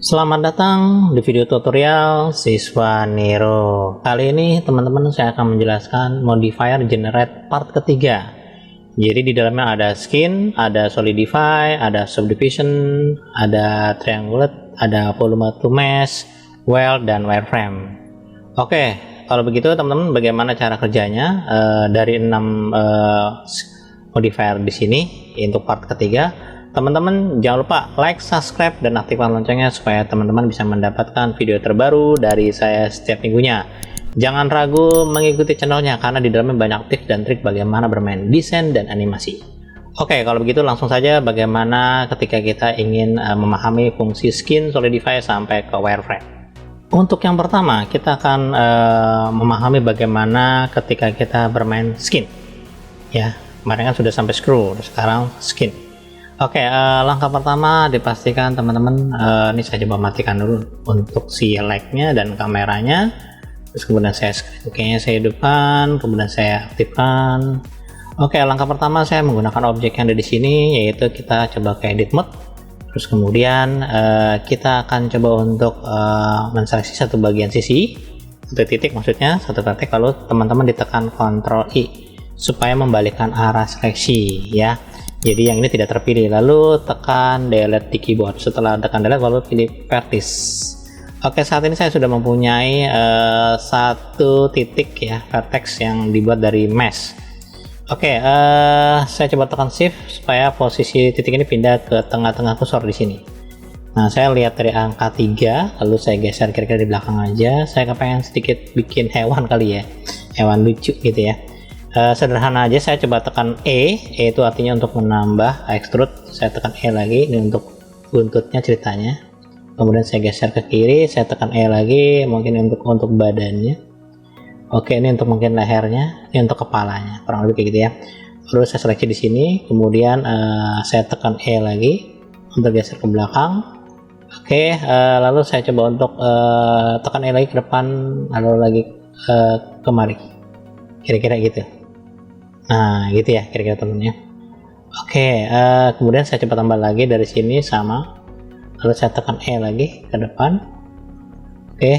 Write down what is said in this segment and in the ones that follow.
Selamat datang di video tutorial Siswa Nero. Kali ini teman-teman saya akan menjelaskan modifier generate part ketiga. Jadi di dalamnya ada skin, ada solidify, ada subdivision, ada triangulate, ada volume to mesh, weld, dan wireframe. Oke, kalau begitu teman-teman bagaimana cara kerjanya dari 6 modifier di sini untuk part ketiga. Teman-teman jangan lupa like, subscribe, dan aktifkan loncengnya supaya teman-teman bisa mendapatkan video terbaru dari saya setiap minggunya. Jangan ragu mengikuti channelnya karena di dalamnya banyak tips dan trik bagaimana bermain desain dan animasi. Oke, kalau begitu langsung saja bagaimana ketika kita ingin memahami fungsi skin, solidify, sampai ke wireframe. Untuk yang pertama kita akan memahami bagaimana ketika kita bermain skin. Ya, kemarin kan sudah sampai screw, sekarang skin. Oke, langkah pertama dipastikan teman-teman, ini saya coba matikan dulu untuk si light-nya dan kameranya. Terus kemudian saya screen saya hidupkan, kemudian saya aktifkan. Oke, langkah pertama saya menggunakan objek yang ada di sini, yaitu kita coba ke edit mode. Terus kemudian kita akan coba untuk menseleksi satu bagian sisi, satu titik maksudnya, satu titik, lalu teman-teman ditekan Ctrl I supaya membalikkan arah seleksi ya. Jadi yang ini tidak terpilih, lalu tekan delete di keyboard. Setelah tekan delete lalu pilih vertex. Oke, saat ini saya sudah mempunyai satu titik ya, vertex yang dibuat dari mesh. Oke, saya coba tekan shift supaya posisi titik ini pindah ke tengah-tengah kursor di sini. Nah, saya lihat dari angka 3, lalu saya geser kira-kira di belakang aja. Saya kepengen sedikit bikin hewan kali ya, hewan lucu gitu ya. Sederhana aja, saya coba tekan E itu artinya untuk menambah extrude. Saya tekan E lagi, ini untuk buntutnya ceritanya. Kemudian saya geser ke kiri, saya tekan E lagi, mungkin untuk badannya. Oke, ini untuk mungkin lehernya, ini untuk kepalanya, kurang lebih kayak gitu ya. Terus saya seleksi di sini, kemudian saya tekan E lagi untuk geser ke belakang. Oke, lalu saya coba untuk tekan E lagi ke depan, lalu lagi kemari, kira-kira gitu. Nah, gitu ya kira-kira temennya. Oke, kemudian saya coba tambah lagi dari sini sama, lalu saya tekan E lagi ke depan. Oke,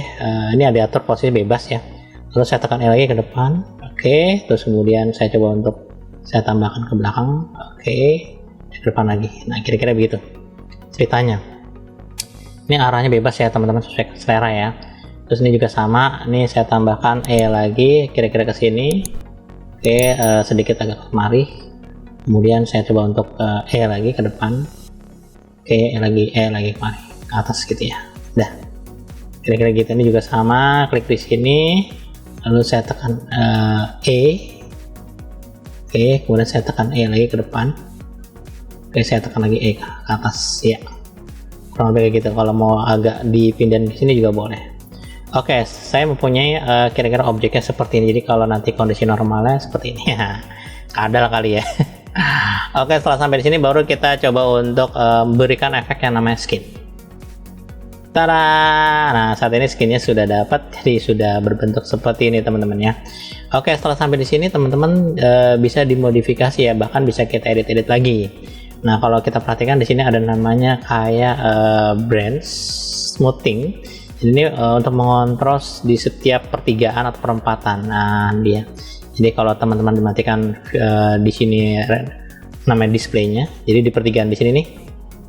ini ada atur posisi bebas ya. Lalu saya tekan E lagi ke depan. Oke, terus kemudian saya coba untuk saya tambahkan ke belakang. Oke, ke depan lagi. Nah, kira-kira begitu ceritanya. Ini arahnya bebas ya teman-teman, sesuai selera ya. Terus ini juga sama, ini saya tambahkan E lagi kira-kira ke sini. Oke, sedikit agak kemari. Kemudian saya coba untuk E lagi ke depan. Oke, E lagi kemari ke atas gitu ya. Dah, kira-kira gitu. Ini juga sama, klik di sini, lalu saya tekan E. Oke, kemudian saya tekan E lagi ke depan. Oke, saya tekan lagi E ke atas ya. Kurang lebih kayak gitu. Kalau mau agak dipindahin di sini juga boleh. Oke, saya mempunyai kira-kira objeknya seperti ini. Jadi kalau nanti kondisi normalnya seperti ini ya, kadal kali ya. Oke, setelah sampai di sini baru kita coba untuk berikan efek yang namanya skin. Tada! Nah, saat ini skinnya sudah dapat, jadi sudah berbentuk seperti ini teman-teman ya. Oke, setelah sampai di sini teman-teman bisa dimodifikasi ya, bahkan bisa kita edit-edit lagi. Nah, kalau kita perhatikan di sini ada namanya kayak branch smoothing. Ini untuk mengontrol di setiap pertigaan atau perempatan. Nah, dia. Jadi kalau teman-teman dimatikan di sini namanya displaynya. Jadi di pertigaan di sini nih,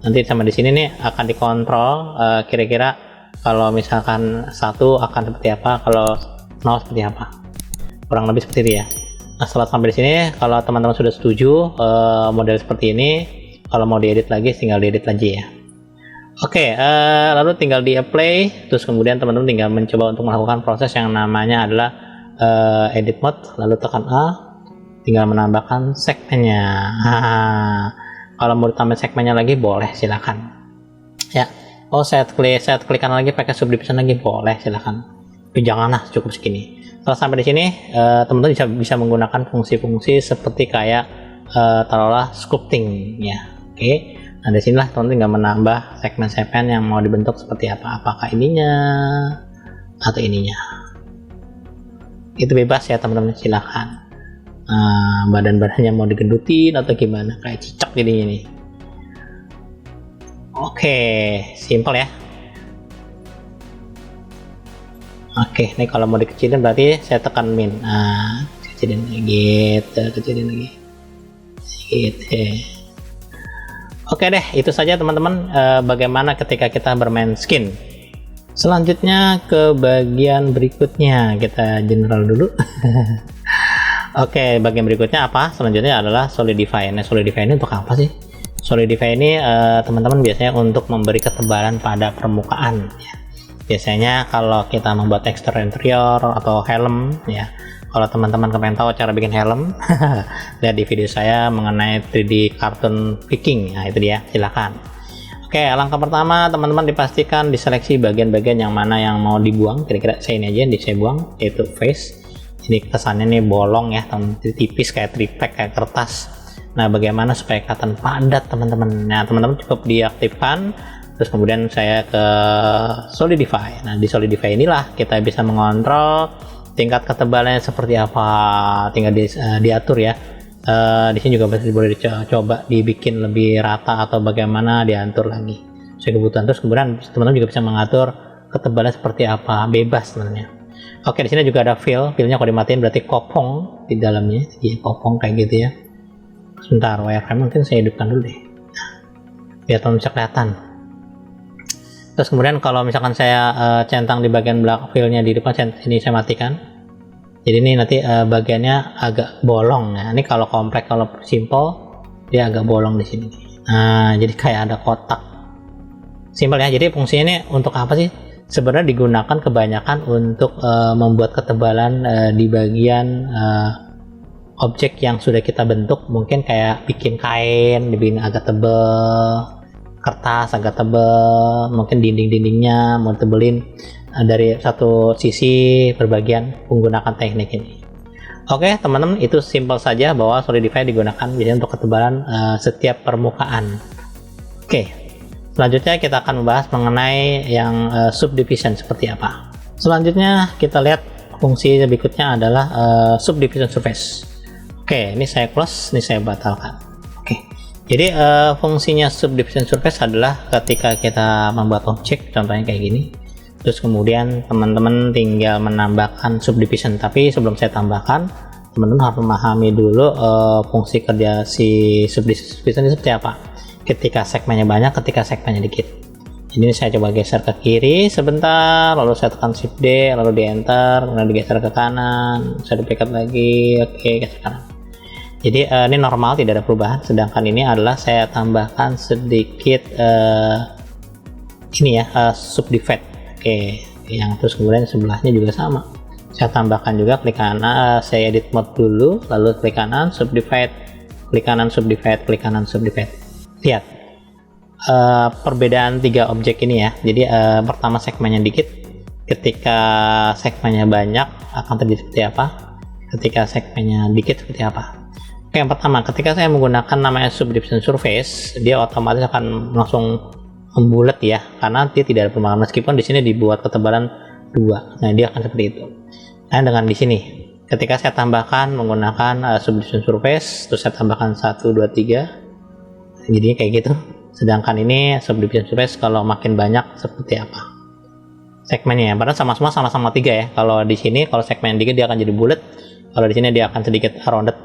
nanti sama di sini nih akan dikontrol kira-kira kalau misalkan 1 akan seperti apa, kalau 0 seperti apa. Kurang lebih seperti itu ya. Nah, setelah sampai di sini, kalau teman-teman sudah setuju model seperti ini, kalau mau diedit lagi tinggal diedit lagi ya. Oke, lalu tinggal di apply, terus kemudian teman-teman tinggal mencoba untuk melakukan proses yang namanya adalah edit mode, lalu tekan A, tinggal menambahkan segmennya. Kalau mau ditambah segmennya lagi boleh, silakan. Ya, saya klik kanan lagi pakai subdivision lagi boleh, silakan. Tapi janganlah, cukup segini. Setelah sampai di sini, teman-teman bisa menggunakan fungsi-fungsi seperti kayak taruhlah sculpting ya. Oke. Nah, di sinilah teman-teman tinggal menambah segmen-segmen yang mau dibentuk seperti apa, apakah ininya atau ininya. Itu bebas ya teman-teman, silahkan. Badan-badannya mau digendutin atau gimana, kayak cicak gini. Oke, simple ya. Oke, ini kalau mau dikecilin berarti saya tekan min. Nah, kecilin lagi, kecilin lagi. Gitu. Oke deh, itu saja teman-teman bagaimana ketika kita bermain skin. Selanjutnya ke bagian berikutnya, kita general dulu. Oke, bagian berikutnya apa? Selanjutnya adalah solidify. Nah, solidify ini untuk apa sih? Solidify ini teman-teman biasanya untuk memberi ketebalan pada permukaan ya. Biasanya kalau kita membuat tekstur interior atau helm ya, kalau teman-teman pengen tahu cara bikin helm lihat di video saya mengenai 3D cartoon picking. Nah, itu dia, silakan. Oke, langkah pertama teman-teman dipastikan diseleksi bagian-bagian yang mana yang mau dibuang. Kira-kira saya ini aja yang saya buang, yaitu face. Ini kesannya nih bolong ya, tipis kayak triplek, kayak kertas. Nah, bagaimana supaya kelihatan padat teman-teman? Nah, teman-teman cukup diaktifkan. Terus kemudian saya ke solidify. Nah, di solidify inilah kita bisa mengontrol tingkat ketebalannya seperti apa, tinggal diatur ya. Di sini juga boleh dicoba dibikin lebih rata atau bagaimana, diatur lagi sesuai kebutuhan. Terus kemudian teman-teman juga bisa mengatur ketebalan seperti apa, bebas sebenarnya. Oke, di sini juga ada fill-nya kalau dimatiin berarti kopong di dalamnya, jadi kopong kayak gitu ya. Sebentar, wireframe mungkin saya hidupkan dulu deh, biar teman-teman bisa kelihatan. Terus kemudian kalau misalkan saya centang di bagian belakang fill-nya di depan, ini saya matikan. Jadi ini nanti bagiannya agak bolong ya. Ini kalau kompleks, kalau simple dia agak bolong di sini. Nah, jadi kayak ada kotak. Simpel ya. Jadi fungsinya ini untuk apa sih? Sebenarnya digunakan kebanyakan untuk membuat ketebalan di bagian objek yang sudah kita bentuk. Mungkin kayak bikin kain, dibikin agak tebel, kertas agak tebel, mungkin dinding-dindingnya mau tebelin dari satu sisi berbagian menggunakan teknik ini. Oke teman-teman, itu simpel saja bahwa solidify digunakan biasanya untuk ketebalan setiap permukaan. Oke, selanjutnya kita akan membahas mengenai yang subdivision seperti apa. Selanjutnya kita lihat fungsi berikutnya adalah subdivision surface. Oke, ini saya close, ini saya batalkan. Jadi fungsinya subdivision surface adalah ketika kita membuat objek, contohnya kayak gini. Terus kemudian teman-teman tinggal menambahkan subdivision. Tapi sebelum saya tambahkan, teman-teman harus memahami dulu fungsi kerja si subdivision itu seperti apa. Ketika segmennya banyak, ketika segmennya dikit. Ini saya coba geser ke kiri sebentar, lalu saya tekan Shift D, lalu di Enter, kemudian digeser ke kanan, saya duplicate lagi, oke, geser kanan. Jadi ini normal, tidak ada perubahan. Sedangkan ini adalah saya tambahkan sedikit ini ya, subdivide. Oke, yang terus kemudian sebelahnya juga sama. Saya tambahkan juga, klik kanan, saya edit mode dulu, lalu klik kanan, subdivide, klik kanan, subdivide, klik kanan, subdivide. Lihat perbedaan tiga objek ini ya. Jadi pertama segmennya dikit, ketika segmennya banyak akan terjadi seperti apa, ketika segmennya dikit seperti apa. Oke, yang pertama, ketika saya menggunakan namanya subdivision surface, dia otomatis akan langsung membulat ya, karena dia tidak ada perubahan meskipun di sini dibuat ketebalan 2. Nah, dia akan seperti itu. Nah, dengan di sini, ketika saya tambahkan menggunakan subdivision surface, terus saya tambahkan 1, 2, 3, jadinya kayak gitu. Sedangkan ini subdivision surface kalau makin banyak seperti apa segmennya, padahal sama-sama 3 ya. Kalau di sini, kalau segmen dikit dia akan jadi bulat, kalau di sini dia akan sedikit rounded,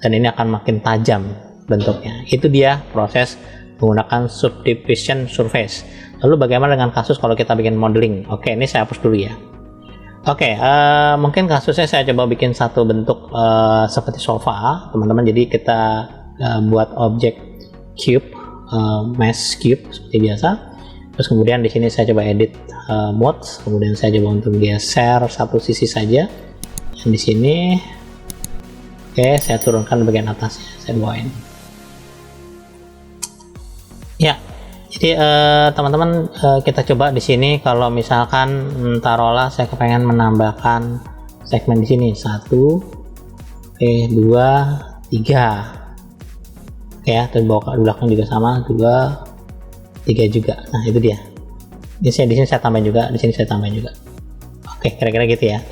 dan ini akan makin tajam bentuknya. Itu dia proses menggunakan subdivision surface. Lalu bagaimana dengan kasus kalau kita bikin modeling? Oke, ini saya hapus dulu ya. Oke, mungkin kasusnya saya coba bikin satu bentuk seperti sofa, teman-teman. Jadi kita buat objek cube, mesh cube seperti biasa. Terus kemudian di sini saya coba edit mode, kemudian saya coba untuk geser satu sisi saja. Yang di sini. Oke, saya turunkan bagian atasnya, saya bawain. Ya, jadi teman-teman kita coba di sini. Kalau misalkan taruhlah saya kepengen menambahkan segmen di sini 1, oke, 2, 3, oke ya, terus bawa ke belakang juga sama 2, 3 juga. Nah itu dia. Di sini saya tambahin juga, di sini saya tambahin juga. Oke, kira-kira gitu ya.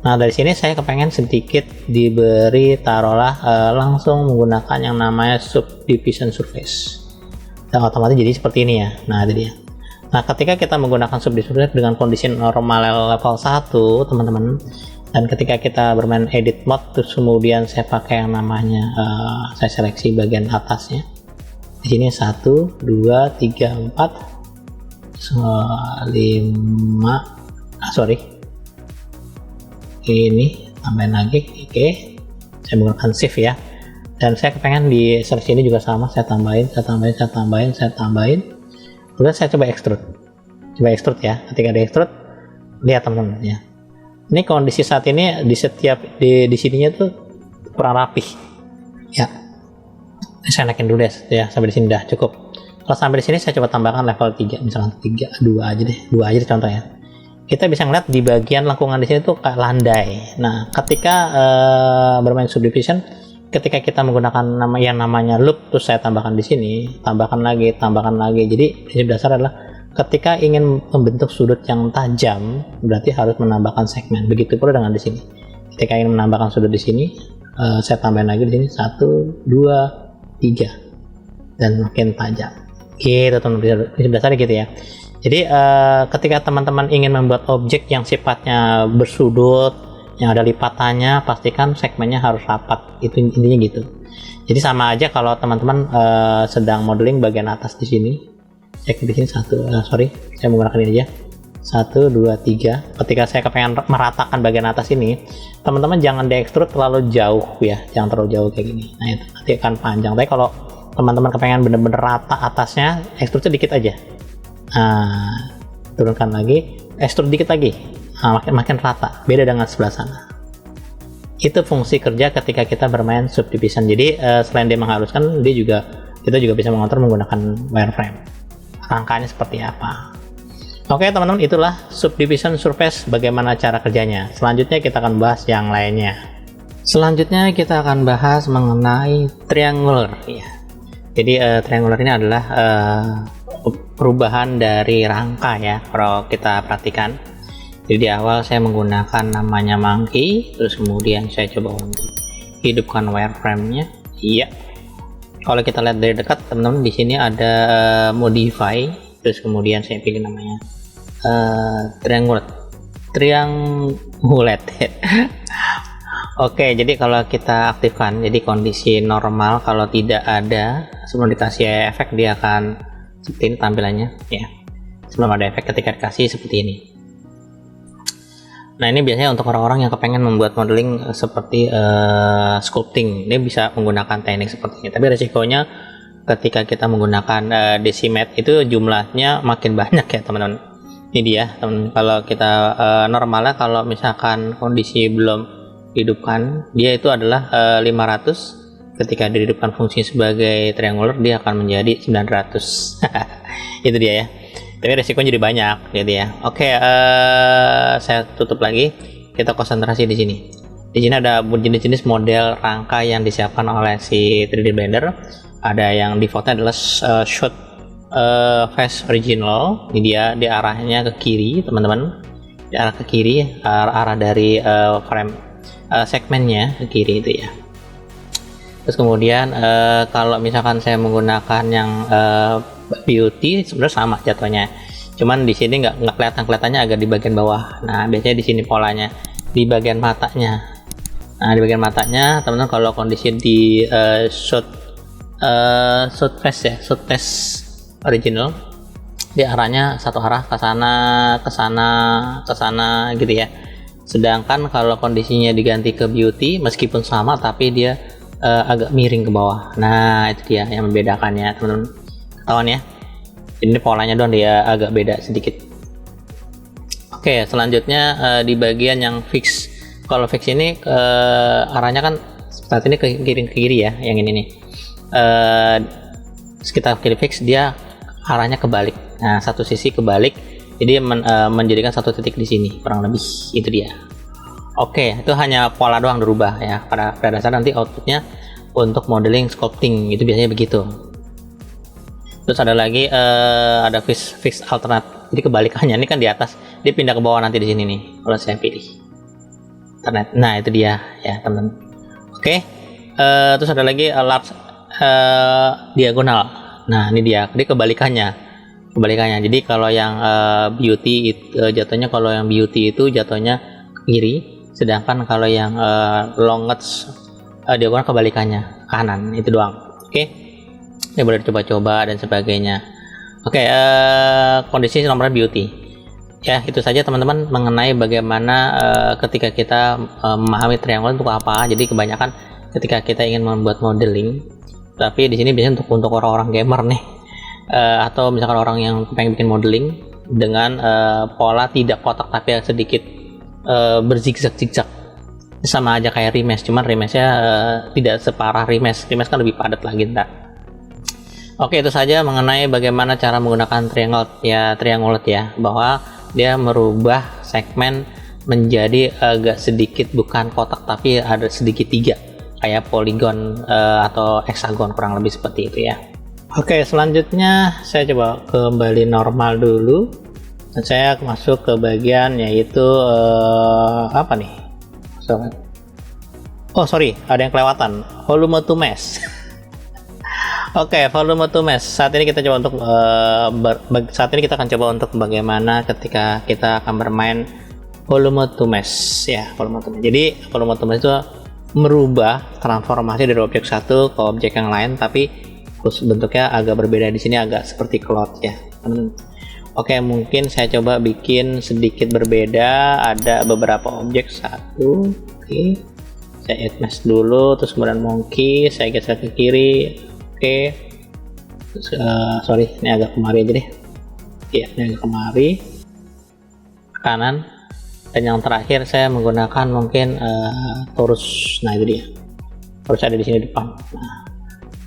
Nah dari sini saya kepengen sedikit diberi taruhlah langsung menggunakan yang namanya subdivision surface. Dan otomatis jadi seperti ini ya. Nah itu dia. Nah, ketika kita menggunakan subdivision dengan kondisi normal level 1, teman-teman, dan ketika kita bermain edit mode, terus kemudian saya pakai yang namanya saya seleksi bagian atasnya. Di sini 1, 2, 3, 4, 5, ini tambahin lagi. Oke, saya menggunakan shift ya, dan saya kepengen di seleksi ini juga sama, saya tambahin. Kemudian saya coba extrude ya. Ketika di extrude, lihat teman-teman ya, ini kondisi saat ini di setiap di sininya tuh kurang rapih ya. Saya naikin dulu deh ya, sampai di sini dah cukup. Kalau sampai di sini saya coba tambahkan level 3, misalkan 2 aja deh contohnya. Kita bisa ngeliat di bagian lengkungan di sini tuh kayak landai. Nah, ketika bermain subdivision, ketika kita menggunakan yang namanya loop, terus saya tambahkan di sini, tambahkan lagi. Jadi prinsip dasar adalah ketika ingin membentuk sudut yang tajam, berarti harus menambahkan segmen. Begitu pula dengan di sini. Ketika ingin menambahkan sudut di sini, saya tambahin lagi di sini 1, 2, 3, dan makin tajam. Gitu teman-teman, prinsip dasarnya gitu ya. Jadi ketika teman-teman ingin membuat objek yang sifatnya bersudut, yang ada lipatannya, pastikan segmennya harus rapat. Itu intinya gitu. Jadi sama aja kalau teman-teman sedang modeling bagian atas di sini. Cek di sini saya menggunakan ini aja. 1, 2, 3. Ketika saya kepengen meratakan bagian atas ini, teman-teman jangan di-extrude terlalu jauh ya, jangan terlalu jauh kayak gini. Nah, itu nanti akan panjang. Tapi kalau teman-teman kepengen bener-bener rata atasnya, extrude sedikit aja. Nah, turunkan lagi, extrude dikit lagi. Nah, makin rata, beda dengan sebelah sana. Itu fungsi kerja ketika kita bermain subdivision. Jadi selain dia menghaluskan, kita juga bisa mengontrol menggunakan wireframe. Rangkanya seperti apa. Oke teman-teman, itulah subdivision surface, bagaimana cara kerjanya. Selanjutnya kita akan bahas yang lainnya. Selanjutnya kita akan bahas mengenai triangular ya. Jadi triangular ini adalah perubahan dari rangka ya, kalau kita perhatikan. Jadi di awal saya menggunakan namanya monkey, terus kemudian saya coba untuk hidupkan wireframe-nya. Iya. Kalau kita lihat dari dekat, teman-teman, di sini ada modify, terus kemudian saya pilih namanya triangulate. Oke, jadi kalau kita aktifkan, jadi kondisi normal, kalau tidak ada sebelum dikasih efek, dia akan seperti ini tampilannya ya. Sebelum ada efek, ketika dikasih seperti ini. Nah, ini biasanya untuk orang-orang yang kepengen membuat modeling seperti sculpting, dia bisa menggunakan teknik seperti ini. Tapi resikonya ketika kita menggunakan decimate itu jumlahnya makin banyak ya teman-teman. Ini dia teman, kalau kita normalnya, kalau misalkan kondisi belum hidupkan, dia itu adalah 500. Ketika dihidupkan fungsi sebagai triangular, dia akan menjadi 900. Itu dia ya. Tapi resikonya jadi banyak, jadi ya. Oke, saya tutup lagi. Kita konsentrasi di sini. Di sini ada jenis-jenis model rangka yang disiapkan oleh si 3D Blender. Ada yang defaultnya adalah shoot face original. Ini dia arahnya ke kiri, teman-teman. Di arah ke kiri, arah dari frame segmennya ke kiri itu ya. Terus kemudian kalau misalkan saya menggunakan yang beauty, sebenarnya sama jatuhnya, cuman di sini nggak kelihatannya agak di bagian bawah. Nah, biasanya di sini polanya di bagian matanya. Nah, di bagian matanya, teman-teman, kalau kondisi di shoot face original, dia arahnya satu arah ke sana gitu ya. Sedangkan kalau kondisinya diganti ke beauty, meskipun sama tapi dia agak miring ke bawah. Nah, itu dia yang membedakannya, teman-teman. Ketahuan ya, ini polanya doang dia agak beda sedikit. Oke, selanjutnya di bagian yang fix. Kalau fix ini arahnya kan saat ini ke kiri ya, yang ini nih. Sekitar kiri fix, dia arahnya kebalik. Nah, satu sisi kebalik, jadi menjadikan satu titik di sini kurang lebih. Itu dia. Oke, itu hanya pola doang berubah ya. Pada dasar nanti outputnya untuk modeling sculpting itu biasanya begitu. Terus ada lagi ada fix alternate. Jadi kebalikannya, ini kan di atas, dia pindah ke bawah nanti di sini nih. Kalau saya pilih alternate. Nah, itu dia ya, teman-teman. Oke. Terus ada lagi large diagonal. Nah, ini dia kebalikannya. kebalikannya. Jadi kalau yang beauty jatuhnya, kalau yang beauty itu jatuhnya ke kiri, sedangkan kalau yang longest diagonal kebalikannya, kanan. Itu doang. Oke, ya boleh dicoba-coba dan sebagainya. Oke, kondisi nomor beauty. Ya, itu saja teman-teman mengenai bagaimana ketika kita memahami triangle untuk apa. Jadi kebanyakan ketika kita ingin membuat modeling, tapi di sini biasanya untuk orang-orang gamer nih, atau misalkan orang yang pengen bikin modeling dengan pola tidak kotak tapi sedikit berzigzag-zigzag, sama aja kayak remesh, cuman remeshnya tidak separah remesh kan lebih padat lagi ntar. Oke, itu saja mengenai bagaimana cara menggunakan triangle ya, bahwa dia merubah segmen menjadi agak sedikit bukan kotak tapi ada sedikit tiga, kayak polygon atau hexagon, kurang lebih seperti itu ya. Oke, selanjutnya saya coba kembali normal dulu dan saya masuk ke bagian yaitu apa nih? Oh sorry, ada yang kelewatan, volume to mesh. Oke, volume to mesh. Saat ini kita coba untuk kita akan coba untuk bagaimana ketika kita akan bermain volume to mesh ya, volume to mesh. Jadi volume to mesh itu merubah transformasi dari objek satu ke objek yang lain, tapi bentuknya agak berbeda. Di sini agak seperti cloud ya. Oke, mungkin saya coba bikin sedikit berbeda. Ada beberapa objek satu. Oke, saya add mesh dulu, terus kemudian monkey saya geser ke kiri. Oke, sorry, ini agak kemari aja deh. Ya, ini agak kemari, kanan, dan yang terakhir saya menggunakan mungkin torus. Nah itu dia, torus ada di sini depan. Nah,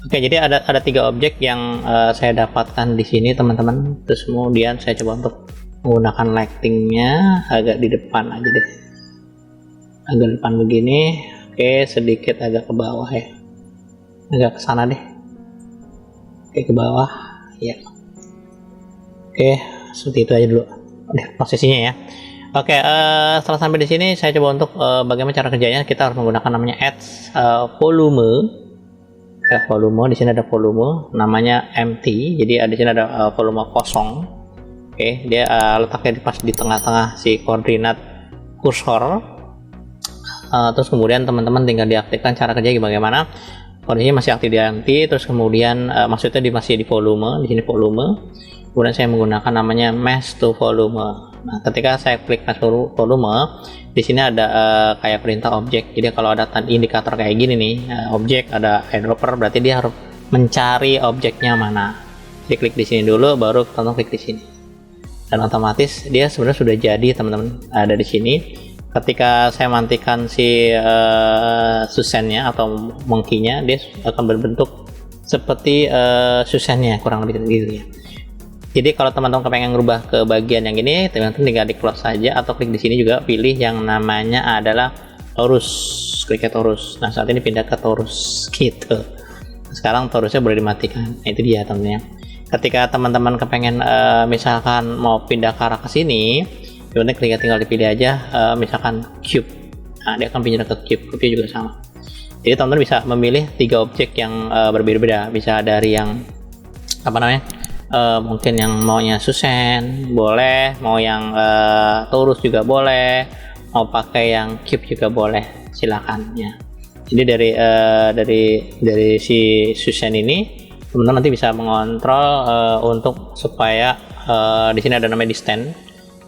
oke, jadi ada tiga objek yang saya dapatkan di sini teman-teman. Terus kemudian saya coba untuk menggunakan lightingnya agak di depan aja deh, agak depan begini. Oke, sedikit agak ke bawah ya, agak ke sana deh. Oke, ke bawah ya. Oke, seperti itu aja dulu prosesinya ya. Oke, setelah sampai di sini saya coba untuk bagaimana cara kerjanya. Kita harus menggunakan namanya add volume. Volume, di sini ada volume namanya empty. Jadi di sini ada volume kosong. Oke, dia letaknya pas di tengah-tengah si koordinat kursor. Terus kemudian teman-teman tinggal diaktifkan. Cara kerjanya bagaimana? Kondisinya masih aktif di terus kemudian maksudnya masih di volume, di sini volume. Kemudian saya menggunakan namanya mesh to volume. Nah, ketika saya klik mesh to volume, di sini ada kayak perintah objek. Jadi kalau ada indikator kayak gini nih, objek ada eyedropper, berarti dia harus mencari objeknya mana. Jadi klik di sini dulu, baru tonton klik di sini. Dan otomatis dia sebenarnya sudah jadi teman-teman, ada di sini. Ketika saya matikan si susennya atau monkey-nya, dia akan berbentuk seperti susennya, kurang lebih gitu ya. Jadi kalau teman-teman kepengen ngerubah ke bagian yang ini, teman-teman tinggal di close saja atau klik di sini juga pilih yang namanya adalah torus, klik ke torus. Nah, saat ini pindah ke torus gitu. Sekarang torusnya boleh dimatikan. Nah, itu dia teman-teman. Ketika teman-teman kepengen misalkan mau pindah ke arah ke sini, teman-teman klik tinggal dipilih aja misalkan cube. Nah, dia akan pindah ke cube juga sama. Jadi teman-teman bisa memilih tiga objek yang berbeda-beda. Bisa dari yang apa namanya? Mungkin yang maunya susen boleh, mau yang torus juga boleh, mau pakai yang cube juga boleh, silakan ya. Jadi dari si susen ini teman-teman nanti bisa mengontrol untuk supaya di sini ada namanya distance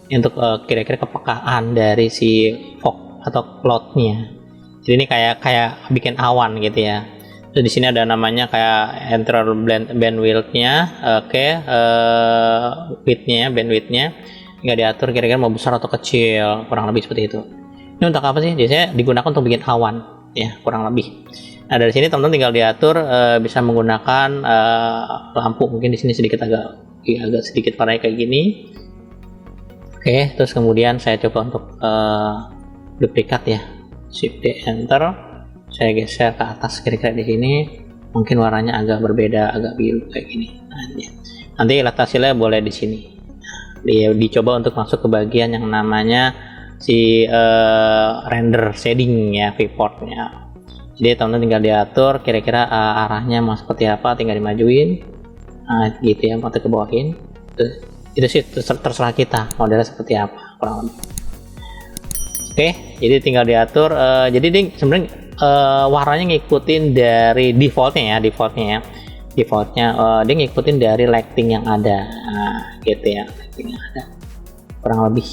untuk kira-kira kepekaan dari si fog atau cloudnya. Jadi ini kayak bikin awan gitu ya. Terus di sini ada namanya kayak interior bandwidth-nya, bandwidth-nya nggak diatur kira-kira mau besar atau kecil, kurang lebih seperti itu. Ini untuk apa sih? Biasanya digunakan untuk bikin awan, ya kurang lebih. Nah dari sini teman-teman tinggal diatur, bisa menggunakan lampu, mungkin di sini sedikit agak sedikit warnanya kayak gini. Oke, terus kemudian saya coba untuk duplikat ya, Shift D Enter. Saya geser ke atas kira-kira di sini, mungkin warnanya agak berbeda, agak biru kayak gini. Nah, ya. Nanti lihat hasilnya boleh di sini. Dicoba untuk masuk ke bagian yang namanya si render shading ya, viewportnya. Jadi teman-teman tinggal diatur kira-kira arahnya mau seperti apa, tinggal dimajuin. Nah, gitu ya, atau ke bawahin. Itu sih terserah kita modelnya seperti apa kurang lebih. Oke, jadi tinggal diatur. Jadi dia sebenarnya warnanya ngikutin dari defaultnya ya. Defaultnya dia ngikutin dari lighting yang ada, nah, gitu ya, lighting yang ada kurang lebih.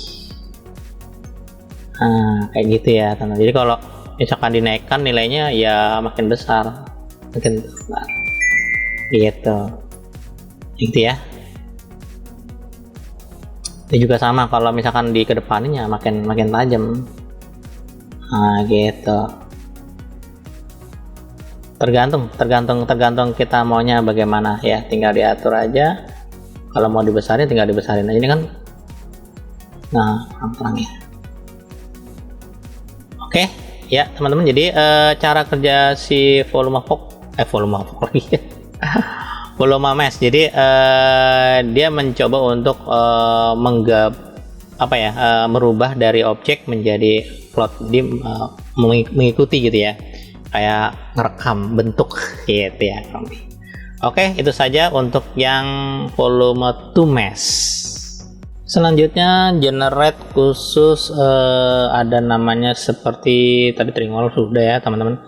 Nah, kayak gitu ya teman. Jadi kalau misalkan dinaikkan nilainya ya makin besar, gitu. Gitu ya. Ini juga sama kalau misalkan di kedepannya makin tajam. Nah, gitu. Tergantung kita maunya bagaimana ya, tinggal diatur aja. Kalau mau dibesarin tinggal dibesarin aja. Ini kan nah terang ya. Oke ya teman-teman, jadi cara kerja si volume fog lagi volume mesh. Jadi dia mencoba untuk merubah dari objek menjadi float. Dia mengikuti gitu ya, kayak ngerekam bentuk gitu ya. Oke, itu saja untuk yang volume to mesh. Selanjutnya generate khusus ada namanya seperti tadi Tringol sudah ya teman-teman.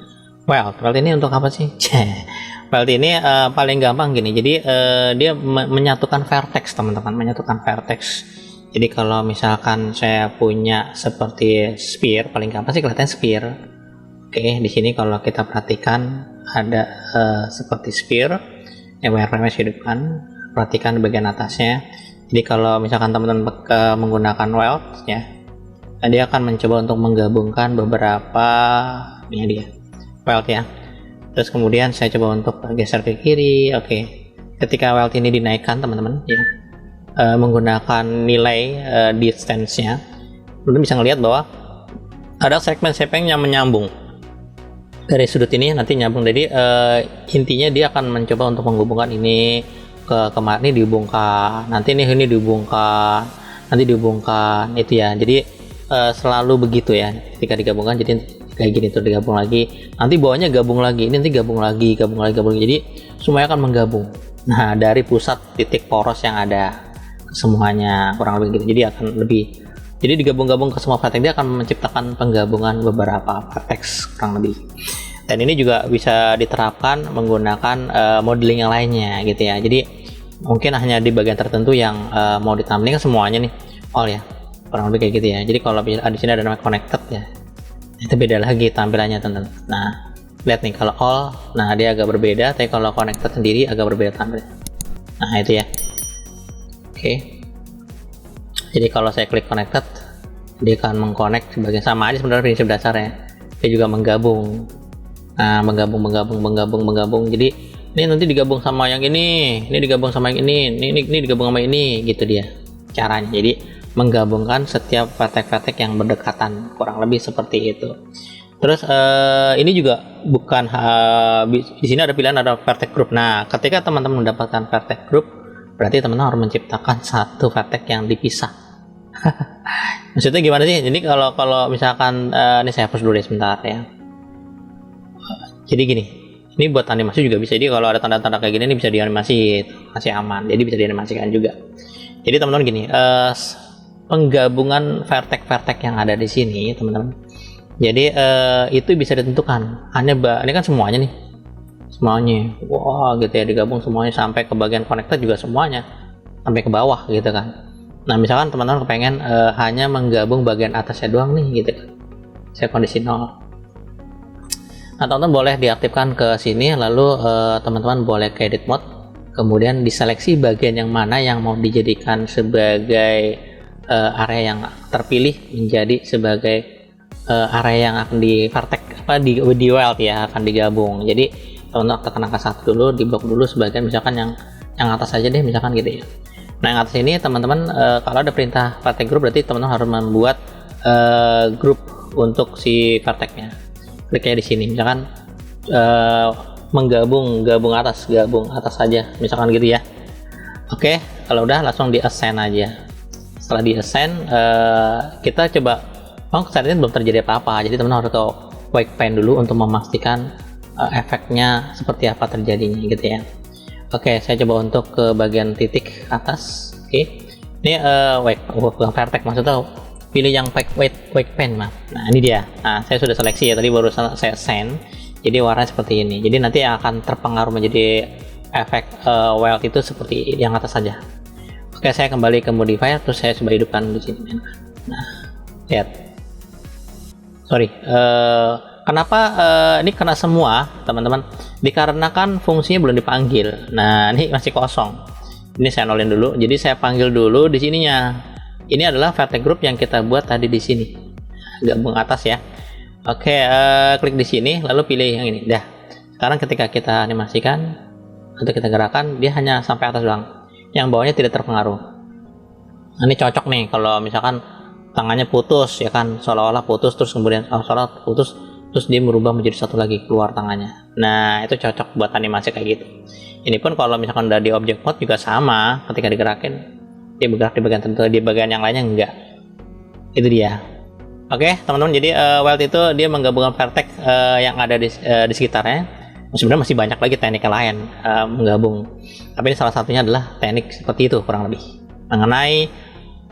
Weld ini untuk apa sih? Weld ini paling gampang gini. Jadi dia menyatukan vertex teman-teman, menyatukan vertex. Jadi kalau misalkan saya punya seperti sphere, paling gampang sih kelihatan sphere. Oke, di sini kalau kita perhatikan ada seperti sphere yang wireframe di depan. Perhatikan bagian atasnya. Jadi kalau misalkan teman-teman menggunakan weld ya, dia akan mencoba untuk menggabungkan beberapa ini dia weld ya. Terus kemudian saya coba untuk geser ke kiri. Oke, ketika weld ini dinaikkan teman-teman ya, menggunakan nilai distance-nya, teman-teman bisa ngelihat bahwa ada segmen-segmen yang menyambung dari sudut ini, nanti nyambung. Jadi intinya dia akan mencoba untuk menghubungkan ini ke kemarin, ini dihubungkan, nanti ini dihubungkan, nanti dihubungkan itu ya. Jadi selalu begitu ya, ketika digabungkan jadi kayak gini tuh, digabung lagi, nanti bawahnya gabung lagi, ini nanti gabung lagi, jadi semuanya akan menggabung. Nah, dari pusat titik poros yang ada semuanya kurang lebih gitu. Jadi akan lebih, jadi digabung-gabung ke semua vertex, dia akan menciptakan penggabungan beberapa vertex kurang lebih. Dan ini juga bisa diterapkan menggunakan modeling yang lainnya gitu ya. Jadi mungkin hanya di bagian tertentu yang mau ditampilkan, semuanya nih all ya, kurang lebih kayak gitu ya. Jadi kalau di sini ada nama connected ya, itu beda lagi tampilannya teman-teman. Nah, lihat nih kalau all, nah dia agak berbeda, tapi kalau connected sendiri agak berbeda tampilnya. Nah, itu ya. Oke. Jadi kalau saya klik connected, dia akan mengconnect sebagian, sama aja sebenarnya prinsip dasarnya. Dia juga menggabung. Nah, menggabung. Jadi ini nanti digabung sama yang ini digabung sama yang ini digabung sama ini, gitu dia caranya. Jadi menggabungkan setiap vertex-vertex yang berdekatan, kurang lebih seperti itu. Terus ini juga bukan di sini ada pilihan, ada vertex group. Nah, ketika teman-teman mendapatkan vertex group, berarti teman-teman harus menciptakan satu vertex yang dipisah. Maksudnya gimana sih? Jadi kalau misalkan ini saya hapus dulu deh sebentar ya. Jadi gini, ini buat animasi juga bisa. Jadi kalau ada tanda-tanda kayak gini, ini bisa dianimasi, masih aman. Jadi bisa dianimasikan juga. Jadi teman-teman gini, penggabungan vertex-vertex yang ada di sini, teman-teman. Jadi itu bisa ditentukan. Hanya ini kan semuanya nih, semuanya, wah gitu ya, digabung semuanya sampai ke bagian connected juga semuanya, sampai ke bawah gitu kan. Nah, misalkan teman-teman kepengen hanya menggabung bagian atasnya doang nih gitu kan, saya kondisi 0. Nah, teman-teman boleh diaktifkan ke sini, lalu teman-teman boleh ke edit mode, kemudian diseleksi bagian yang mana yang mau dijadikan sebagai area yang terpilih menjadi sebagai area yang akan di vertex di weld ya, akan digabung. Jadi teman-teman tekan angka 1 dulu, diblok dulu sebagian, misalkan yang atas aja deh, misalkan gitu ya. Nah, yang atas ini teman-teman kalau ada perintah vertex group, berarti teman-teman harus membuat grup untuk si vertexnya. Kliknya di sini, misalkan gabung atas saja, misalkan gitu ya. Oke, kalau udah langsung di assign aja. Setelah di assign, kita coba, saat ini belum terjadi apa-apa, jadi teman-teman harus ke wake pane dulu untuk memastikan efeknya seperti apa terjadinya gitu ya. Oke, saya coba untuk ke bagian titik atas. Oke. Ini bukan vertex, maksudnya pilih yang wake pen mah. Nah ini dia. Nah saya sudah seleksi ya, tadi baru saya send. Jadi warnanya seperti ini. Jadi nanti akan terpengaruh menjadi efek wild itu seperti yang atas saja. Oke, saya kembali ke modifier, terus saya coba hidupkan di sini. Nah, lihat. Sorry, kenapa ini kena semua, teman-teman? Dikarenakan fungsinya belum dipanggil. Nah, ini masih kosong. Ini saya nolin dulu. Jadi saya panggil dulu di sininya. Ini adalah vertex group yang kita buat tadi di sini. Gabung atas ya. Oke, klik di sini, lalu pilih yang ini. Dah. Sekarang ketika kita animasikan atau kita gerakan, dia hanya sampai atas doang. Yang bawahnya tidak terpengaruh. Nah, ini cocok nih kalau misalkan tangannya putus ya kan, seolah-olah putus terus kemudian seolah putus terus dia berubah menjadi satu lagi keluar tangannya. Nah, itu cocok buat animasi kayak gitu. Ini pun kalau misalkan udah di object mode juga sama, ketika digerakin dia bergerak di bagian tertentu, di bagian yang lainnya enggak. Itu dia. Oke, teman-teman, jadi wild itu dia menggabungkan vertex yang ada di sekitarnya. Sebenarnya masih banyak lagi teknik yang lain menggabung, tapi ini salah satunya adalah teknik seperti itu kurang lebih mengenai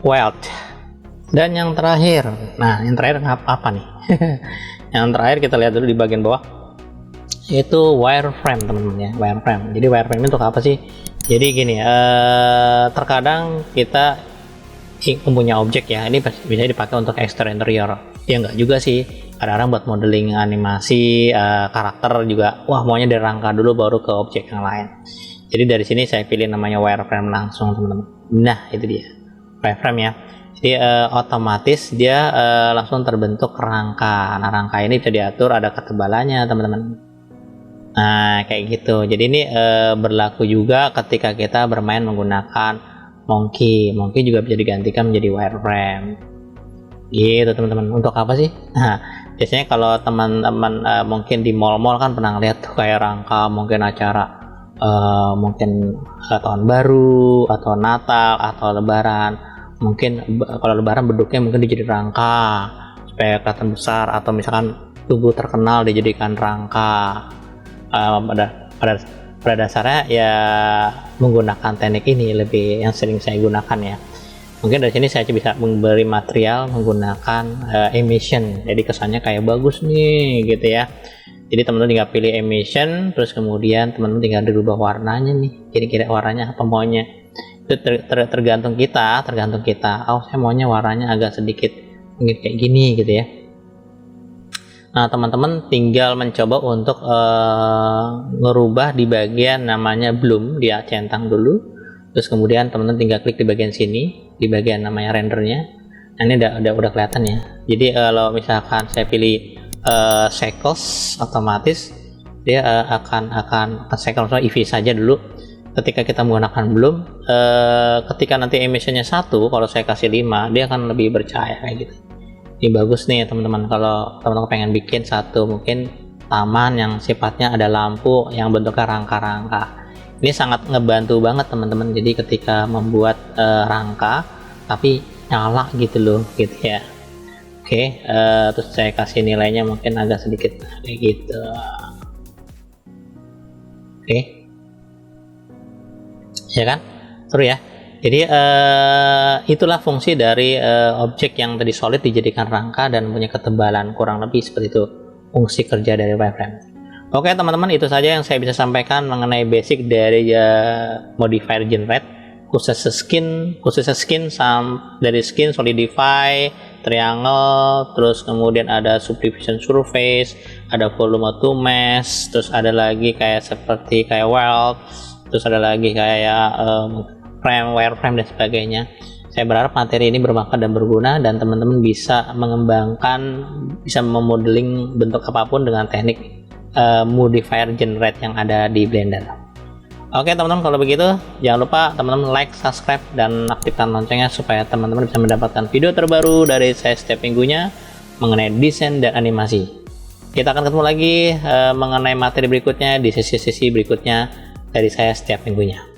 wild. Dan yang terakhir, nah yang terakhir apa nih? Yang terakhir kita lihat dulu di bagian bawah, yaitu wireframe, teman-teman ya. Wireframe. Jadi wireframe itu untuk apa sih? Jadi gini, terkadang kita mempunyai objek ya, ini bisa dipakai untuk exterior interior. Ya enggak juga sih, kadang-kadang buat modeling animasi karakter juga, wah maunya dari rangka dulu baru ke objek yang lain. Jadi dari sini saya pilih namanya wireframe langsung, teman-teman. Nah itu dia wireframe ya. Jadi otomatis dia langsung terbentuk rangka. Nah rangka ini bisa diatur, ada ketebalannya, teman-teman. Nah kayak gitu. Jadi ini berlaku juga ketika kita bermain menggunakan monkey juga bisa digantikan menjadi wireframe gitu, teman-teman. Untuk apa sih? Nah biasanya kalau teman-teman mungkin di mall-mall kan pernah lihat tuh kayak rangka mungkin acara mungkin tahun baru atau Natal atau Lebaran. Mungkin kalau Lebaran bentuknya mungkin dijadi rangka supaya kelihatan besar, atau misalkan tubuh terkenal dijadikan rangka. Pada dasarnya ya menggunakan teknik ini lebih yang sering saya gunakan ya. Mungkin dari sini saya bisa memberi material menggunakan emission, jadi kesannya kayak bagus nih gitu ya. Jadi teman-teman tinggal pilih emission, terus kemudian teman-teman tinggal dirubah warnanya nih, kira-kira warnanya apa maunya. Itu tergantung kita. Oh saya maunya warnanya agak sedikit mungkin kayak gini gitu ya. Nah teman-teman tinggal mencoba untuk ngerubah di bagian namanya bloom, dia centang dulu, terus kemudian teman-teman tinggal klik di bagian sini, di bagian namanya rendernya. Nah ini udah kelihatan ya. Jadi kalau misalkan saya pilih cycles, otomatis dia akan cycle EV saja dulu. Ketika kita menggunakan bloom, ketika nanti emissionnya 1, kalau saya kasih 5, dia akan lebih bercahaya kayak gitu. Ini bagus nih teman-teman kalau teman-teman pengen bikin satu mungkin taman yang sifatnya ada lampu yang bentuknya rangka-rangka. Ini sangat ngebantu banget teman-teman. Jadi ketika membuat rangka tapi nyala gitu loh gitu ya. Oke, terus saya kasih nilainya mungkin agak sedikit kayak gitu. Oke, ya kan seru ya. Jadi itulah fungsi dari objek yang tadi solid dijadikan rangka dan punya ketebalan kurang lebih seperti itu fungsi kerja dari wireframe. Oke teman-teman, itu saja yang saya bisa sampaikan mengenai basic dari modifier generate, khususnya skin dari skin, solidify, triangle, terus kemudian ada subdivision surface, ada volume to mesh, terus ada lagi kayak seperti kayak weld, terus ada lagi kayak wireframe dan sebagainya. Saya berharap materi ini bermanfaat dan berguna, dan teman-teman bisa mengembangkan, bisa memodeling bentuk apapun dengan teknik modifier generate yang ada di Blender. Oke teman-teman, kalau begitu jangan lupa teman-teman like, subscribe, dan aktifkan loncengnya supaya teman-teman bisa mendapatkan video terbaru dari saya setiap minggunya mengenai desain dan animasi. Kita akan ketemu lagi mengenai materi berikutnya di sesi-sesi berikutnya dari saya setiap minggunya.